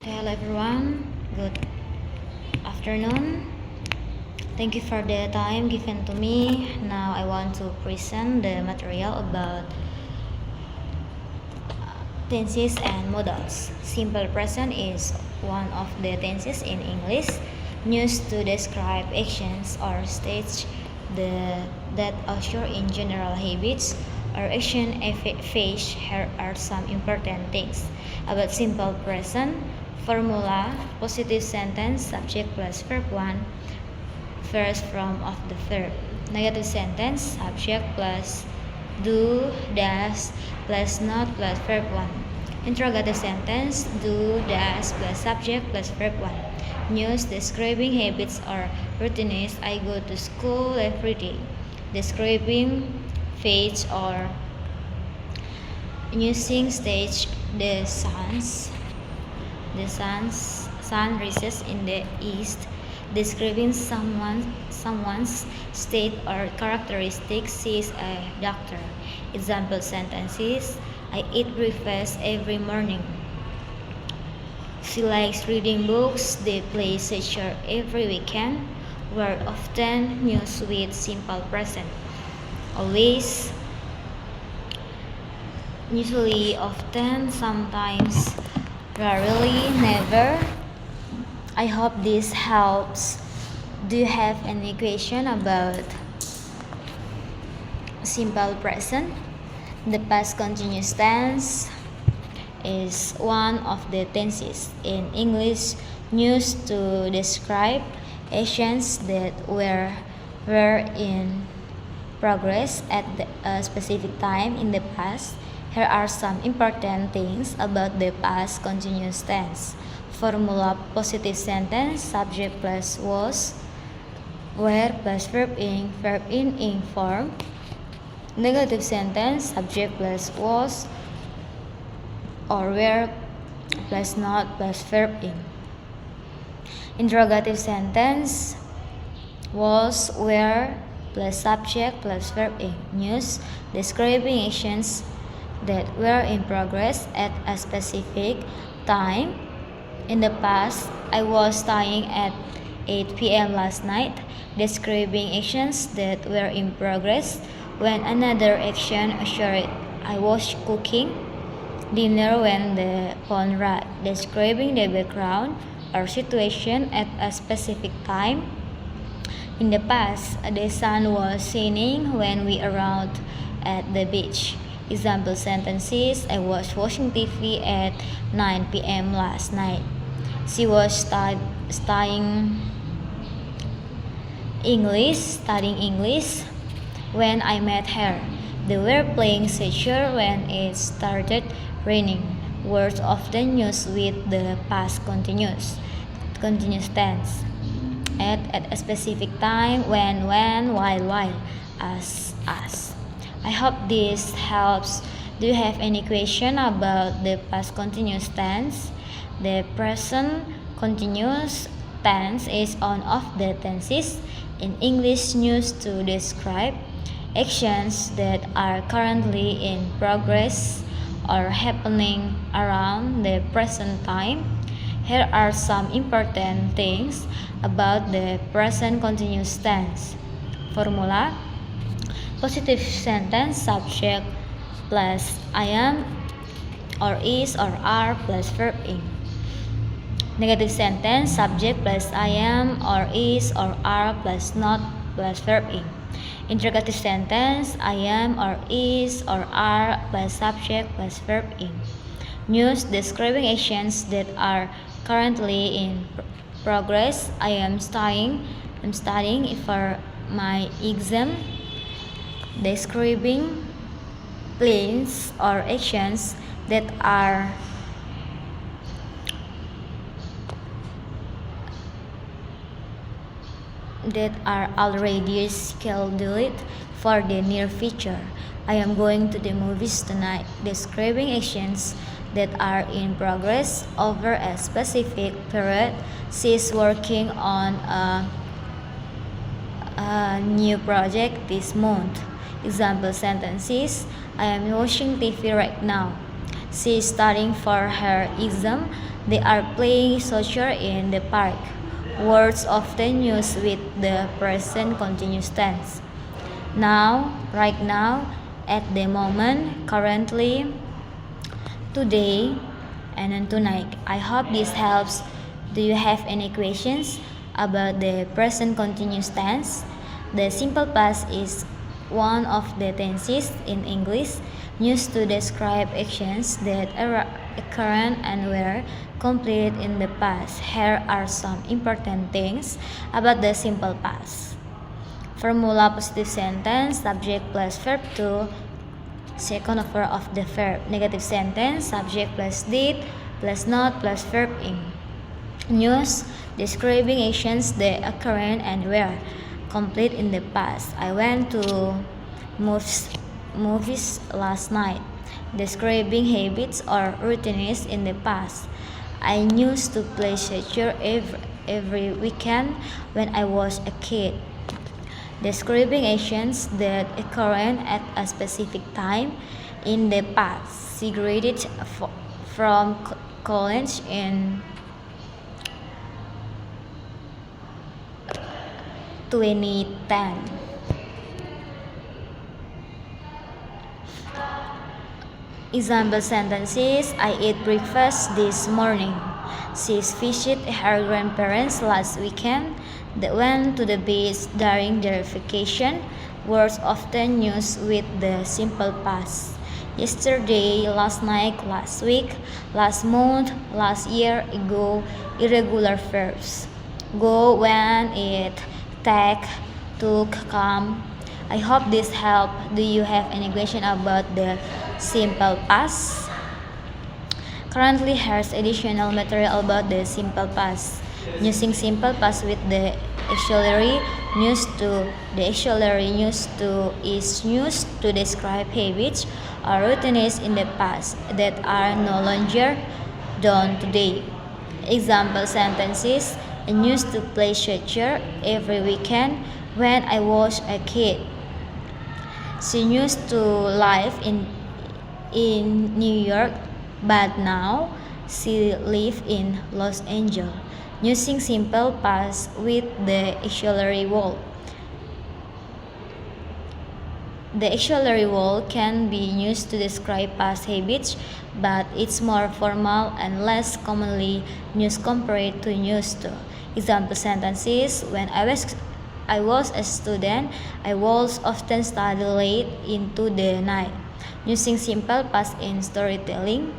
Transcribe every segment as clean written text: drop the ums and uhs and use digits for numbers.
Hello everyone, good afternoon. Thank you for the time given to me. Now I want to present the material about tenses and modals. Simple present is one of the tenses in English used to describe actions or states that occur in general habits or action phase. Here are some important things about simple present. Formula: positive sentence, subject plus verb 1, first form of the verb. Negative sentence, subject plus do, does, plus not plus verb 1. Interrogative sentence, do, does, plus subject plus verb 1. News: describing habits or routines. I go to school every day. Describing phase or using stage. The sun rises in the east. Describing someone's state or characteristics. She is a doctor. Example sentences: I eat breakfast every morning. She likes reading books. They play soccer every weekend. We're often used with simple present. Always, usually, often, sometimes, rarely, never. I hope this helps. Do you have any question about simple present? The past continuous tense is one of the tenses in English used to describe actions that were in progress at a specific time in the past. Here are some important things about the past continuous tense. Formula: positive sentence, subject plus was, where plus verb in ing form. Negative sentence, subject plus was or were plus not plus verb in. Interrogative sentence, was, were plus subject plus verb in. News: describing actions that were in progress at a specific time. In the past, I was studying at 8 p.m. last night. Describing actions that were in progress when another action occurred. I was cooking dinner when the phone rang. Describing the background or situation at a specific time. In the past, the sun was shining when we arrived at the beach. Example sentences: I was watching TV at 9 p.m. last night. She was studying English when I met her. They were playing soccer when it started raining. Words often used with the past continuous tense. At a specific time, when, while, as. I hope this helps. Do you have any question about the past continuous tense? The present continuous tense is one of the tenses in English used to describe actions that are currently in progress or happening around the present time. Here are some important things about the present continuous tense. Formula: positive sentence, subject plus I am or is or are plus verb in. Negative sentence, subject plus I am or is or are plus not plus verb in. Interrogative sentence, I am or is or are plus subject plus verb in. News: describing actions that are currently in progress. I am studying for my exam. Describing plans or actions that are already scheduled for the near future. I am going to the movies tonight. Describing actions that are in progress over a specific period. She is working on a new project this month. Example sentences: I am watching TV right now. She is studying for her exam. They are playing soccer in the park. Words often used with the present continuous tense. Now, right now, at the moment, currently, today, and then tonight. I hope this helps. Do you have any questions about the present continuous tense? The simple past is one of the tenses in English used to describe actions that occurred and were completed in the past. Here are some important things about the simple past. Formula positive sentence, subject plus verb to second form of the verb. Negative sentence, subject plus did plus not plus verb in. News, describing actions that occurred and were complete in the past. I went to movies last night. Describing habits or routines in the past. I used to play soccer every weekend when I was a kid. Describing actions that occurred at a specific time in the past. She graduated from college in 2010. Example sentences: I ate breakfast this morning. She visited her grandparents last weekend. They went to the beach during their vacation. Words often used with the simple past. Yesterday, last night, last week, last month, last year, ago. Irregular verbs. Go, went, eat, take, took, come. I hope this helped. Do you have any question about the simple past? Currently, here's additional material about the simple past. Using simple past with the auxiliary used to. The auxiliary used to is used to describe habits or routines in the past that are no longer done today. Example sentences: I used to play soccer every weekend when I was a kid. She used to live in New York, but now she lives in Los Angeles. Using simple past with the auxiliary verb. The auxiliary verb can be used to describe past habits, but it's more formal and less commonly used compared to used to. Example sentences: When I was a student, I was often study late into the night. Using simple past in storytelling.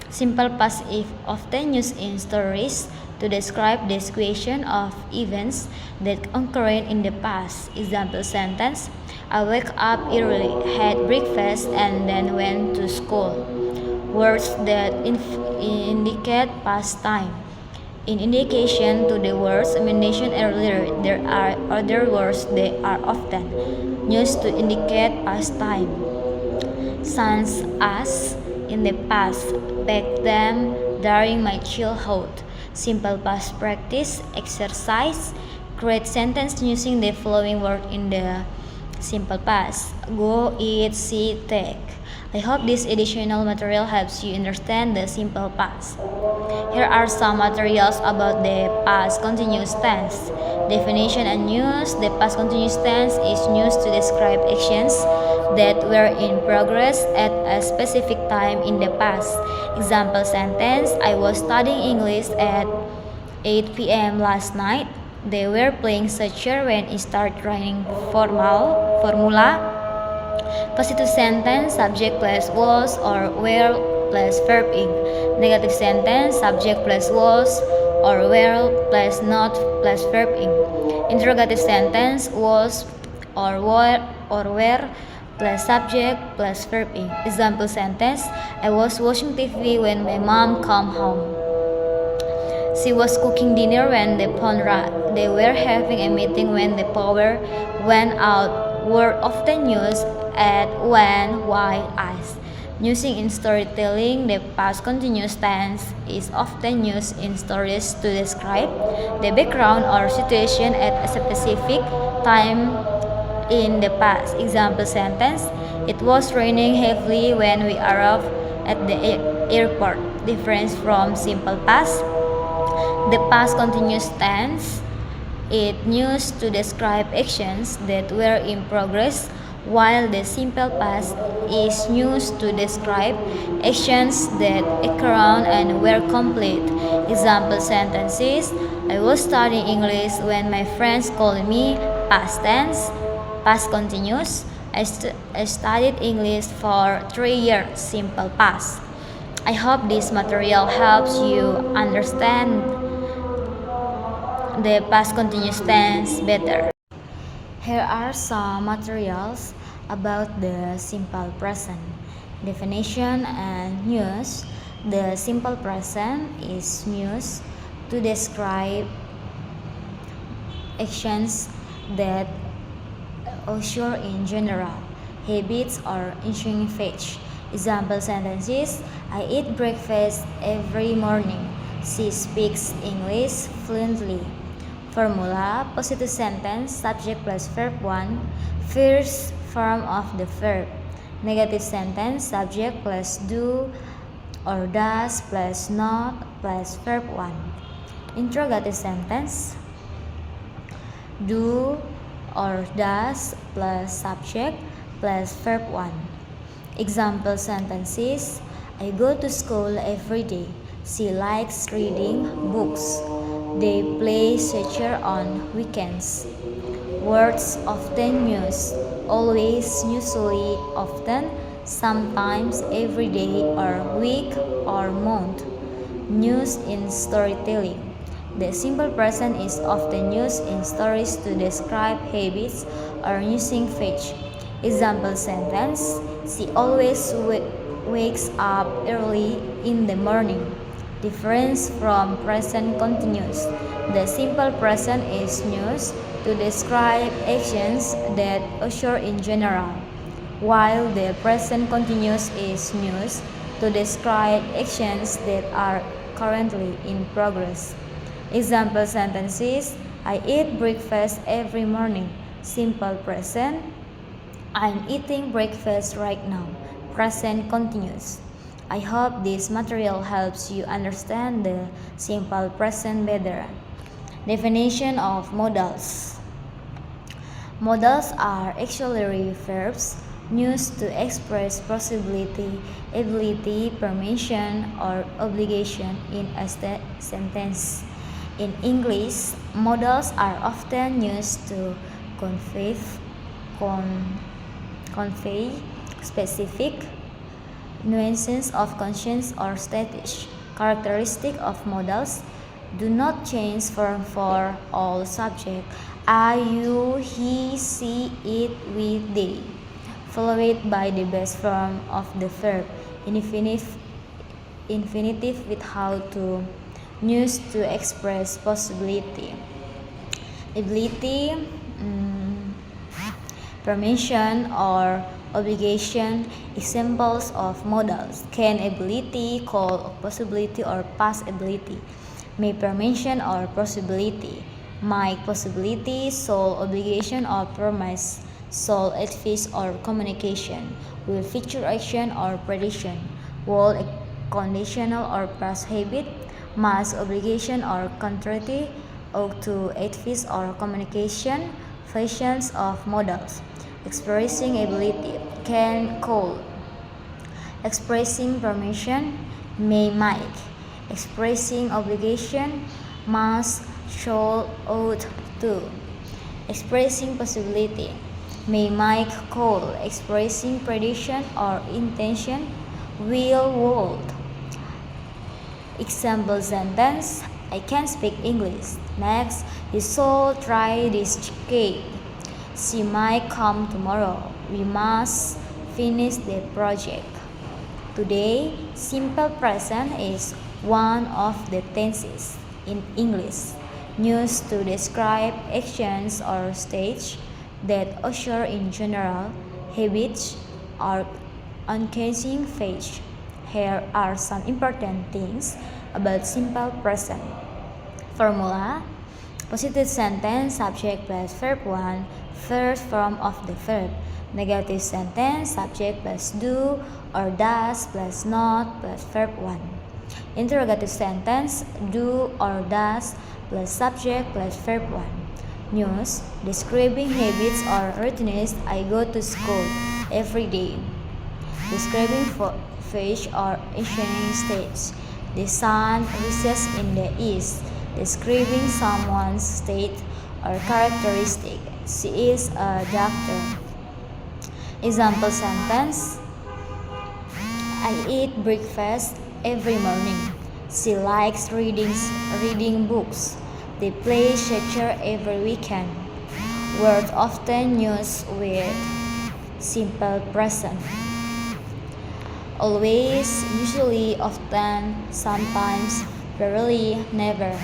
Simple past is often used in stories to describe the situation of events that occurred in the past. Example sentence: I woke up early, had breakfast, and then went to school. Words that indicate past time. In indication to the words mentioned earlier, there are other words that are often used to indicate past time, such as in the past, back then, during my childhood. Simple past practice, exercise. Create sentence using the following word in the simple past. Go, eat, see, take. I hope this additional material helps you understand the simple past. Here are some materials about the past continuous tense. Definition and use. The past continuous tense is used to describe actions that were in progress at a specific time in the past. Example sentence: I was studying English at 8 p.m. last night. They were playing soccer when it started raining. Formula. Positive sentence, subject plus was or were plus verb in. Negative sentence, subject plus was or were plus not plus verb in. Interrogative sentence, was or were plus subject plus verb in. Example sentence: I was watching TV when my mom came home. She was cooking dinner when the phone rang. They were having a meeting when the power went out. Word often used at, when, why, as. Using in storytelling, the past continuous tense is often used in stories to describe the background or situation at a specific time in the past. Example sentence: It was raining heavily when we arrived at the airport. Difference from simple past. The past continuous tense. It used to describe actions that were in progress, while the simple past is used to describe actions that occurred and were complete. Example sentences: I was studying English when my friends called me. Past tense. Past continuous. I studied English for 3 years. Simple past. I hope this material helps you understand the past continuous tense better. Here are some materials about the simple present. Definition and use. The simple present is used to describe actions that occur in general, habits or ensuing phase. Example sentences: I eat breakfast every morning. She speaks English fluently. Formula: positive sentence, subject plus verb 1, first form of the verb. Negative sentence, subject plus do or does plus not plus verb 1. Interrogative sentence, do or does plus subject plus verb 1. Example sentences: I go to school every day. She likes reading books. They play soccer on weekends. Words often used: always, usually, often, sometimes, every day or week or month. Used in storytelling. The simple present is often used in stories to describe habits or using phase. Example sentence: she always wakes up early in the morning. Difference from present continuous. The simple present is used to describe actions that occur in general, while the present continuous is used to describe actions that are currently in progress. Example sentences: I eat breakfast every morning. Simple present: I'm eating breakfast right now. Present continuous. I hope this material helps you understand the simple present better. Definition of modals. Modals are auxiliary verbs used to express possibility, ability, permission, or obligation in a sentence. In English, modals are often used to convey specific nuances of conscience or status. Characteristic of modals: do not change form for all subject. I, you, he, she, it, we, they. Followed by the base form of the verb. Infinitive with how to use to express possibility. Ability, permission or obligation. Examples of modals: can ability, call possibility or past ability, may permission or possibility, might possibility, sole obligation or promise, sole advice or communication, will feature action or prediction, will conditional or past habit, must obligation or contrary, ought to advice or communication. Functions of modals: expressing ability, can, call, expressing permission, may, might, expressing obligation, must, shall, ought to, expressing possibility, may, might, call, expressing prediction or intention, will, would. Example sentence: I can speak English. Next, you should try this cake. She might come tomorrow. We must finish the project. Today, simple present is one of the tenses in English used to describe actions or states that occur in general, habits, or ongoing phase. Here are some important things about simple present. Formula: positive sentence, subject plus verb 1, first form of the verb. Negative sentence, subject plus do or does plus not plus verb 1. Interrogative sentence, do or does plus subject plus verb 1. News, describing habits or routines. I go to school every day. Describing fish or oceanic states. The sun rises in the east. Describing someone's state or characteristic. She is a doctor. Example sentence, I eat breakfast every morning. She likes reading books. They play soccer every weekend. Words often used with simple present. Always, usually, often, sometimes, rarely, never.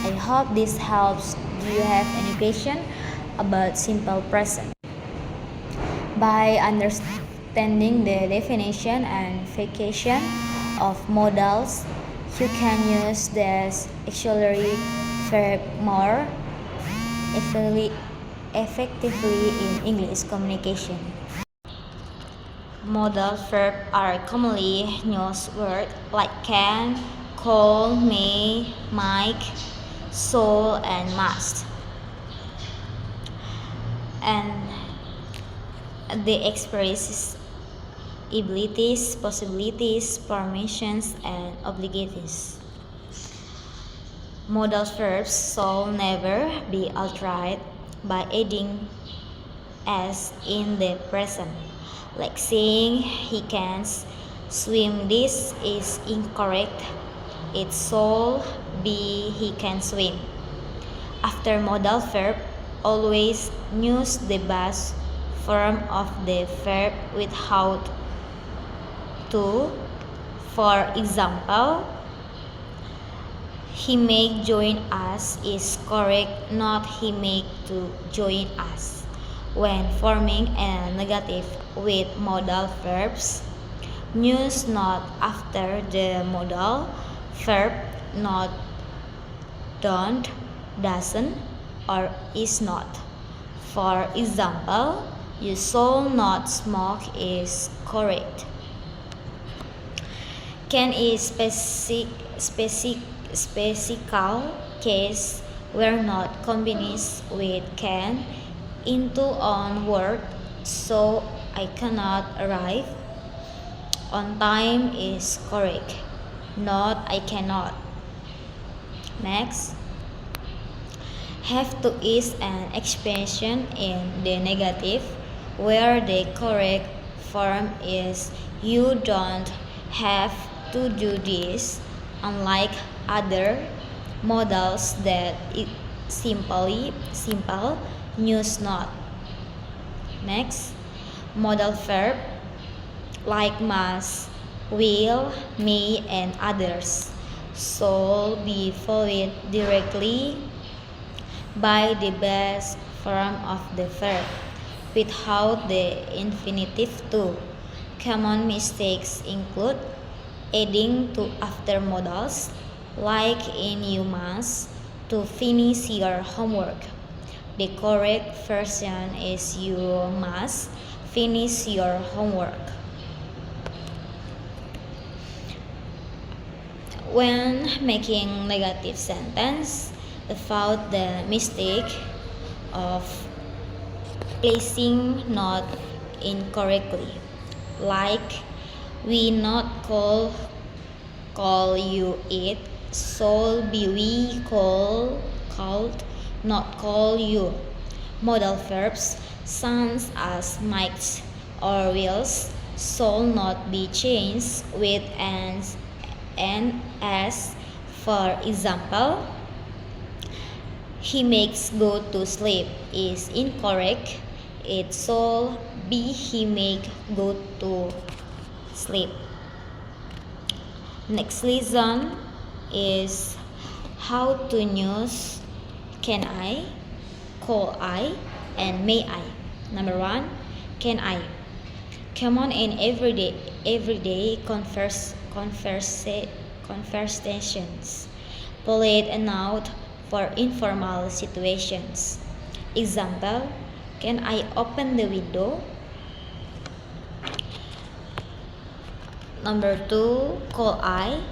I hope this helps. Do you have any question about simple present? By understanding the definition and vacation of modals, you can use the auxiliary verb more effectively in English communication. Modal verbs are commonly used words like can, call, may, might, shall, and must. And they express abilities, possibilities, permissions, and obligations. Modal verbs shall never be altered by adding s in the present. Like saying he can swim, this is incorrect. It shall be he can swim. After modal verb, always use the past form of the verb without to. For example, he may join us is correct, not he may to join us. When forming a negative with modal verbs, use not after the modal verb, not, don't, doesn't, or is not. For example, you shall not smoke is correct. Can is specific case where not combined with can into one word, so I cannot arrive on time is correct, not I cannot. Next, have to is an expression in the negative where the correct form is you don't have to do this, unlike other modals that simple use not. Next, modal verb like must, will, may, and others shall be followed directly by the base form of the verb without the infinitive to. Common mistakes include adding to after modals, like in you must, to finish your homework. The correct version is you must finish your homework. When making negative sentence, avoid the mistake of placing not incorrectly, like we not call you it, shall be we called, not call you. Modal verbs such as might or wills shall not be changed with an as. For example, he makes go to sleep is incorrect. It shall be he make go to sleep. Next lesson is how to use can I, call I, and may I. Number 1, can I. Common in everyday conversations. Polite a note for informal situations. Example, can I open the window? Number 2, could I?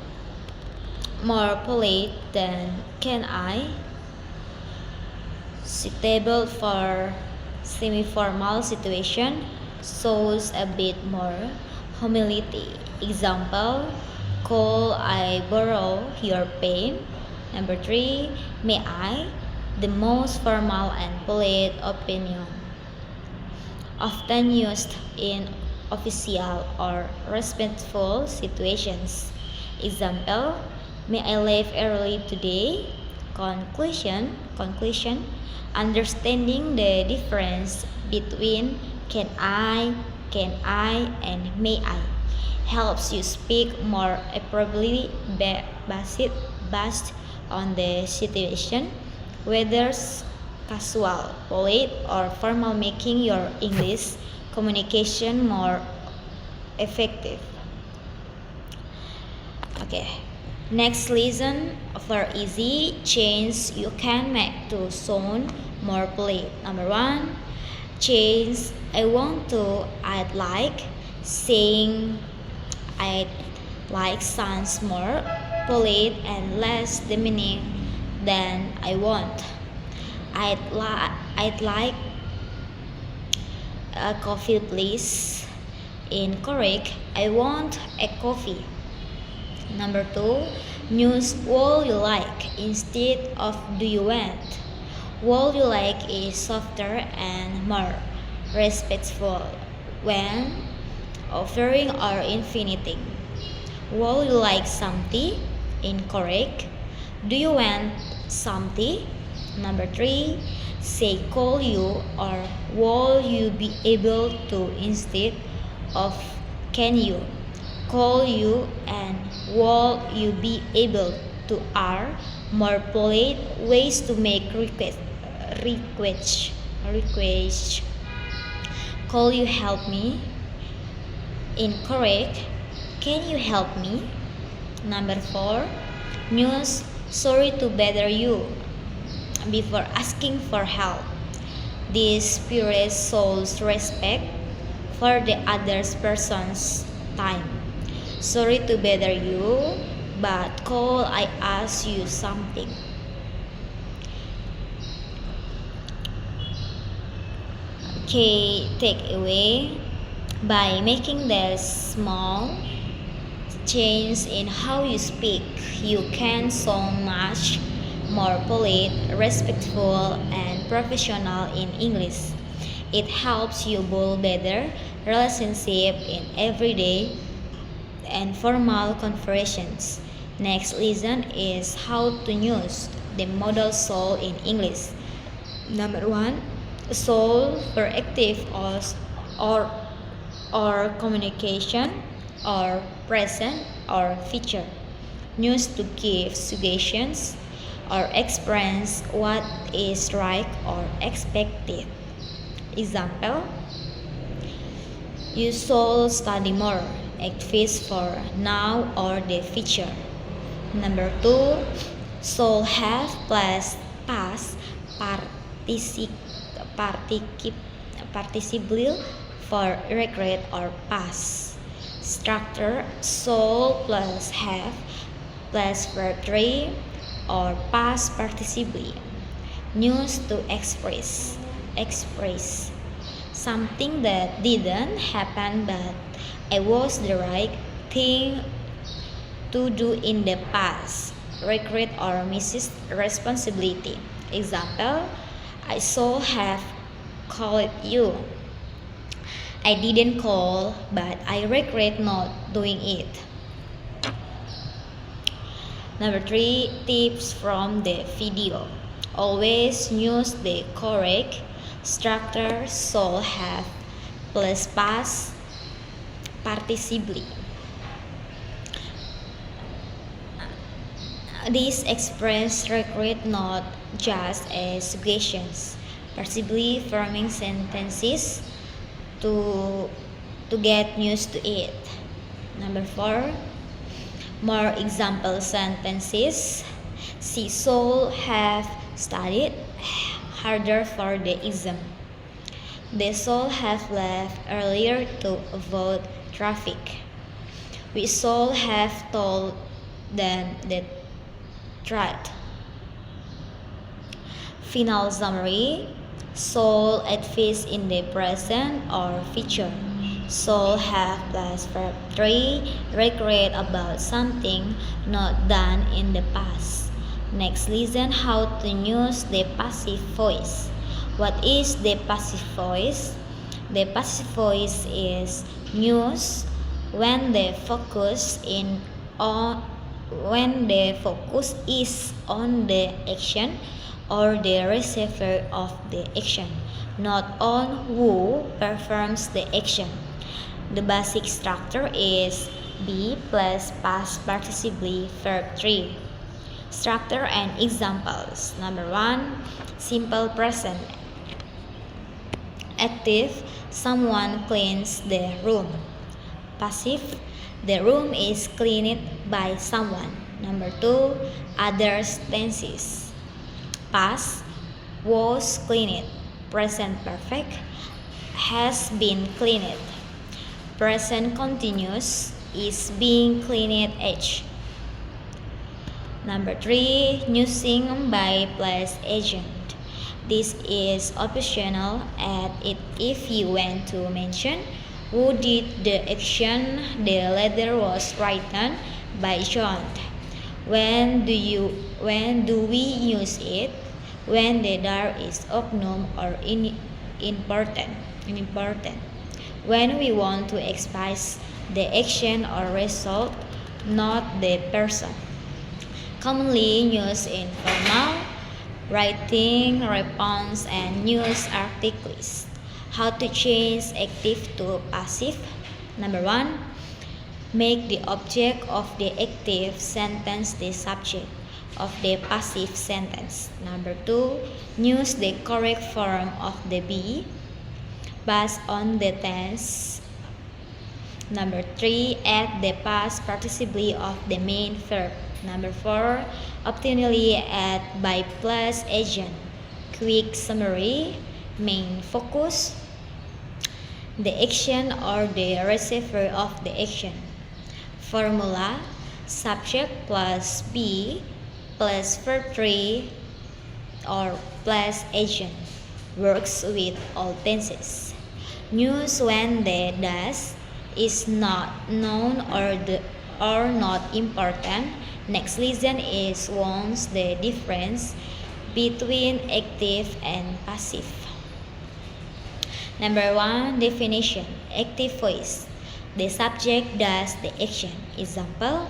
More polite than can I? Suitable for semi-formal situation, shows a bit more humility. Example, could I borrow your pen? Number 3, may I? The most formal and polite opinion, often used in official or respectful situations. Example, may I leave early today? Conclusion, understanding the difference between can I, and may I helps you speak more appropriately based on the situation, whether casual, polite, or formal, making your English communication more effective. Okay, next lesson, very easy change you can make to sound more polite. Number 1, change I want to I'd like, saying I'd like sounds more polite and less demeaning than I want. I'd like a coffee please. Incorrect, I want a coffee. Number 2, use would you like instead of do you want. Would you like is softer and more respectful when offering or infiniting. Would you like something? Incorrect. Do you want something? Number 3, say call you or will you be able to instead of can you. Call you and will you be able to are more polite ways to make request. Call you help me? Incorrect. Can you help me? Number 4, use sorry to bother you before asking for help. This spirit shows respect for the other person's time. Sorry to bother you, but could I ask you something? Okay, take away. By making the small change in how you speak, you can sound much more polite, respectful, and professional in English. It helps you build better relationship in everyday and formal conversations. Next lesson is how to use the modal soul in English. Number 1, soul for active or communication or present or future. Use to give suggestions or express what is right or expected. Example, you should study more. Active for now or the future. Number 2, should have plus past participle for regret or past. Structure should plus have plus verb 3 or past participle. Use to express something that didn't happen but it was the right thing to do in the past. Regret or misses responsibility. Example, I should have called you. I didn't call, but I regret not doing it. Number 3, tips from the video. Always use the correct structure should have plus past participle. This express regret not just as suggestions, possibly forming sentences to get used to it. Number 4, more example sentences. She should have studied harder for the exam. They should have left earlier to avoid traffic. We should have told them the truth. Final summary: should advise in the present or future. Should have plus verb 3, regret about something not done in the past. Next, listen how to use the passive voice. What is the passive voice? The passive voice is used when the focus is on the action or the receiver of the action, not on who performs the action. The basic structure is be plus past participle verb 3. Structure and examples. Number 1, simple present. Active, someone cleans the room. Passive, the room is cleaned by someone. Number 2, others tenses. Past, was cleaned. Present perfect, has been cleaned. Present continuous, is being cleaned H. Number 3, using by plus agent. This is optional if you want to mention who did the action. The letter was written by John. When do we use it? When the dar is unknown or important. When we want to express the action or result, not the person. Commonly used in formal writing, response, and news articles. How to change active to passive. Number 1, make the object of the active sentence the subject of the passive sentence. Number 2, use the correct form of the be based on the tense. Number 3, add the past participle of the main verb. Number 4, optionally add by plus agent. Quick summary, main focus, the action or the receiver of the action. Formula, subject plus be plus verb 3 or plus agent. Works with all tenses. Use when the dash is not known or not important. Next lesson is once the difference between active and passive. Number 1, definition. Active voice. The subject does the action. Example,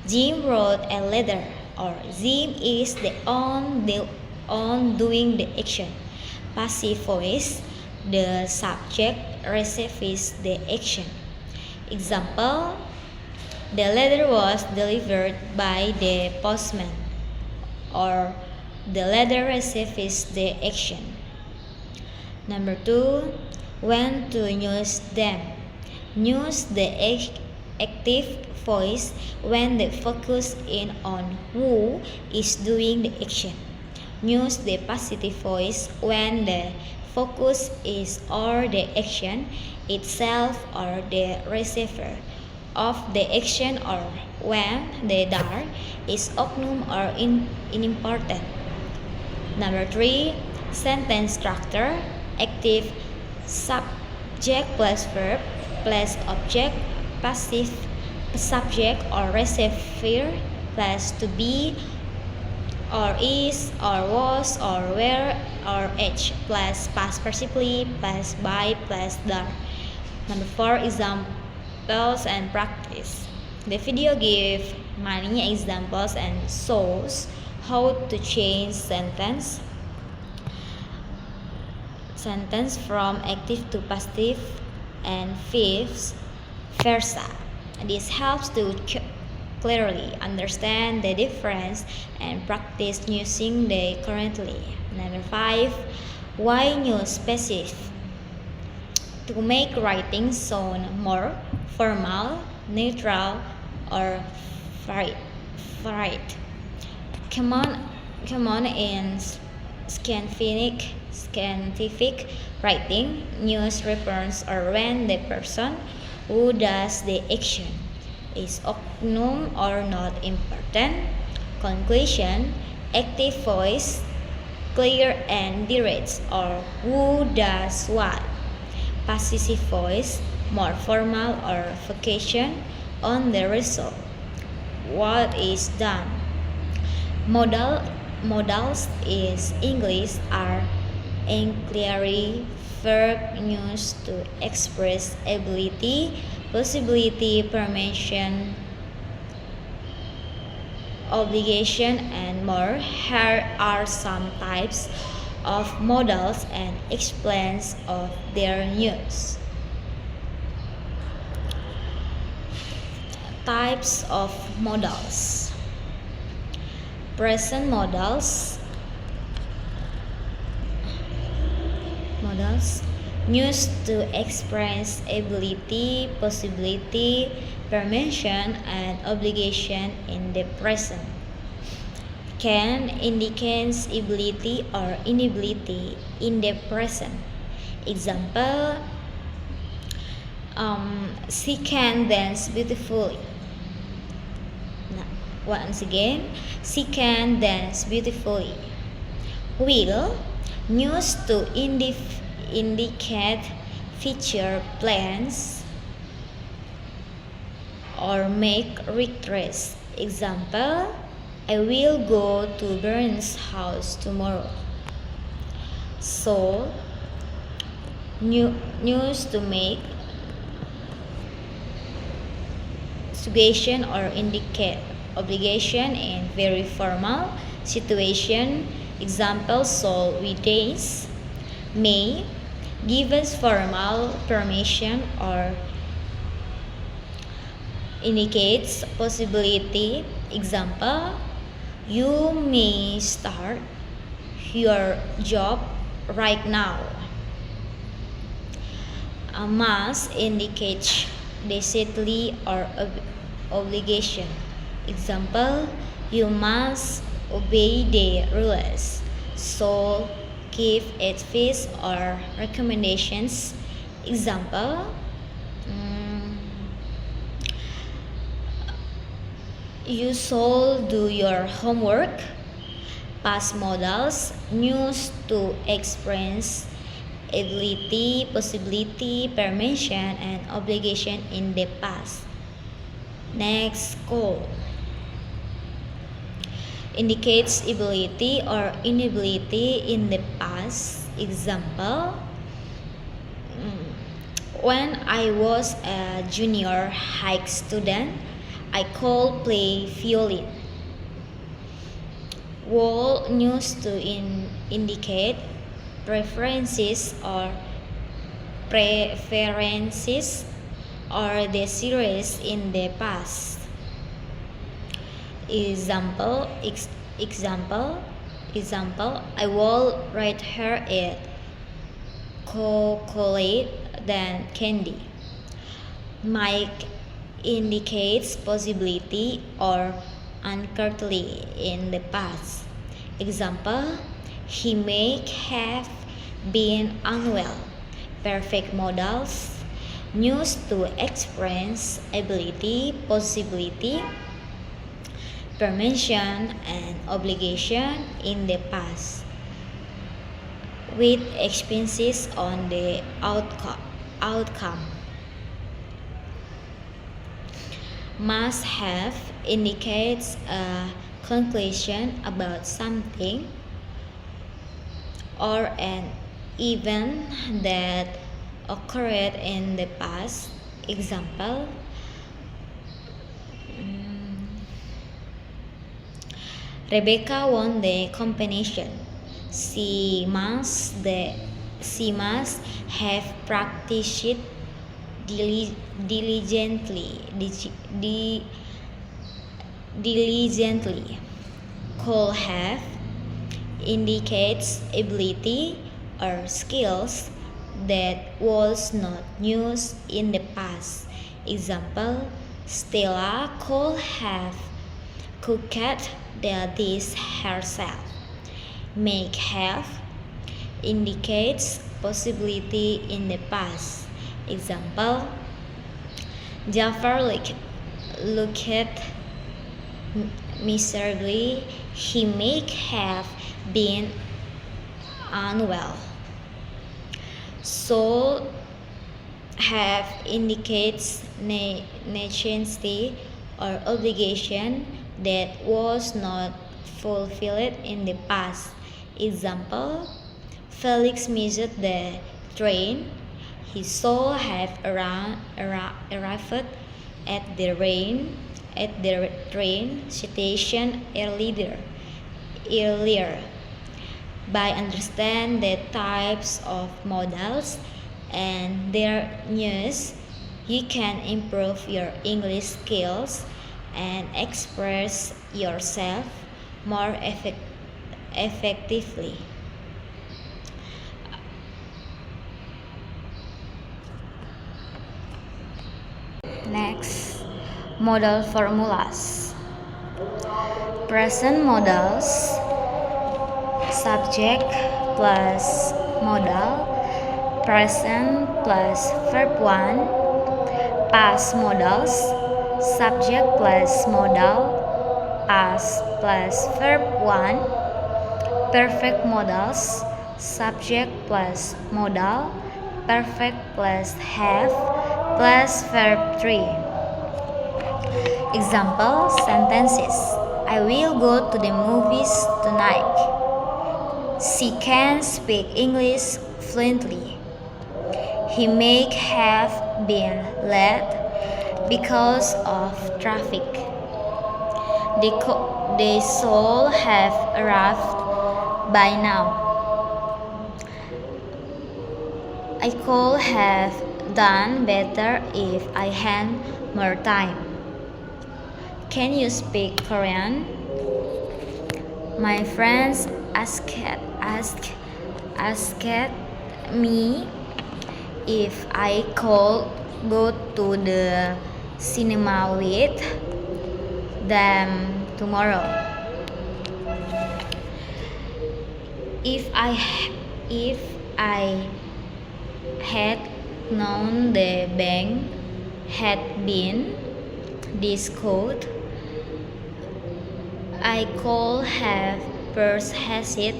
Jim wrote a letter, or Jim is the on doing the action. Passive voice. The subject receives the action. Example, the letter was delivered by the postman, or the letter receives the action. Number 2, when to use them. Use the active voice when the focus is on who is doing the action. Use the passive voice when the focus is on the action itself or the receiver of the action, or when the dar is unknown or unimportant. Number 3, sentence structure. Active, subject plus verb plus object, passive subject or receiver plus to be or is or was or were or h plus past participle plus by plus dar. Number 4, examples and practice. The video gives many examples and shows how to change sentence from active to passive and vice versa. This helps to clearly understand the difference and practice using them currently. Number 5, why use passive? To make writing sound more formal, neutral, or varied. Common in scientific writing, news reference or when the person who does the action Is unknown or not important? Conclusion, active voice, clear and direct, or who does what. Passive voice, more formal or vacation on the result. What is done? Modals is English are inquiry verb used to express ability, possibility, permission, obligation, and more. Here are some types of modals and explains of their use. Types of modals. Present modals used to express ability, possibility, permission, and obligation in the present. Can indicates ability or inability in the present. Example, she can dance beautifully. Once again, she can dance beautifully. Will, used to indicate future plans or make requests. Example, I will go to Bern's house tomorrow. So, used to make suggestion or indicate obligation in very formal situation. Example, so with days. May gives formal permission or indicates possibility. Example, you may start your job right now. A must indicates necessity or obligation. Example, you must obey the rules. So, give advice or recommendations. Example, you should do your homework. Past modals used to express ability, possibility, permission, and obligation in the past. Next, call indicates ability or inability in the past. Example, when I was a junior high student, I could play violin. Will used to indicate preferences or desires in the past. Example, I will rate her at chocolate than candy. Might indicates possibility or uncertainty in the past. Example, he may have been unwell. Perfect modals used to express ability, possibility, permission, and obligation in the past with expenses on the outcome. Must have indicates a conclusion about something or an event that occurred in the past. Example, Rebecca won the competition. She must have practiced diligently. Could have indicates ability or skills that was not used in the past. Example, Stella could have cooked the dish herself. May have indicates possibility in the past. Example, Jafar looked miserably. He may have been unwell. So have indicates necessity or obligation that was not fulfilled in the past. Example: Felix missed the train. He should have arrived at the train station earlier. By understanding the types of modals and their use, you can improve your English skills and express yourself more effectively. Next, modal formulas. Present modals: subject plus modal, present plus verb 1. Past modals: subject plus modal, past plus verb 1. Perfect modals: subject plus modal, perfect plus have plus verb 3. Example sentences: I will go to the movies tonight. She can speak English fluently. He may have been late because of traffic. They should have arrived by now. I could have done better if I had more time. Can you speak Korean? My friends asked me if I could go to the cinema with them tomorrow. If I had known the bank had been discount, I could have persuaded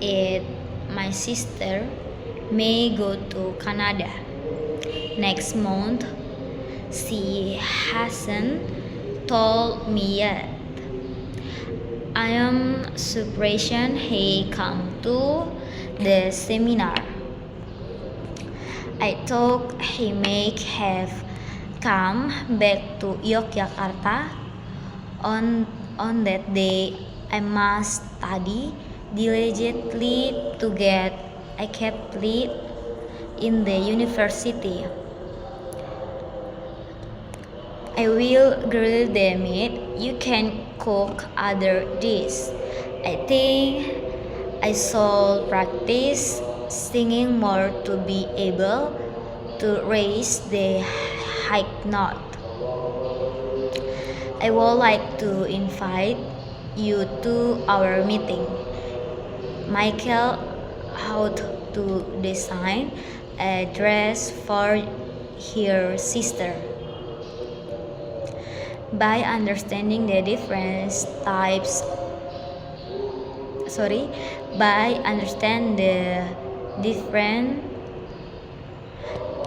it. My sister may go to Canada next month. She hasn't told me yet. I am surprised he come to the seminar. I thought he may have come back to Yogyakarta. On that day, I must study diligently to get accepted in the university. I will grill the meat. You can cook other dishes. I think I shall practice singing more to be able to raise the high note. I would like to invite you to our meeting. Michael, how to design a dress for her sister. By understanding the different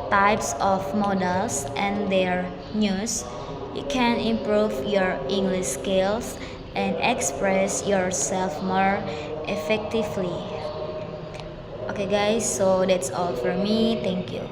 types of modals and their use, you can improve your English skills and express yourself more effectively. Okay guys, so that's all for me. Thank you.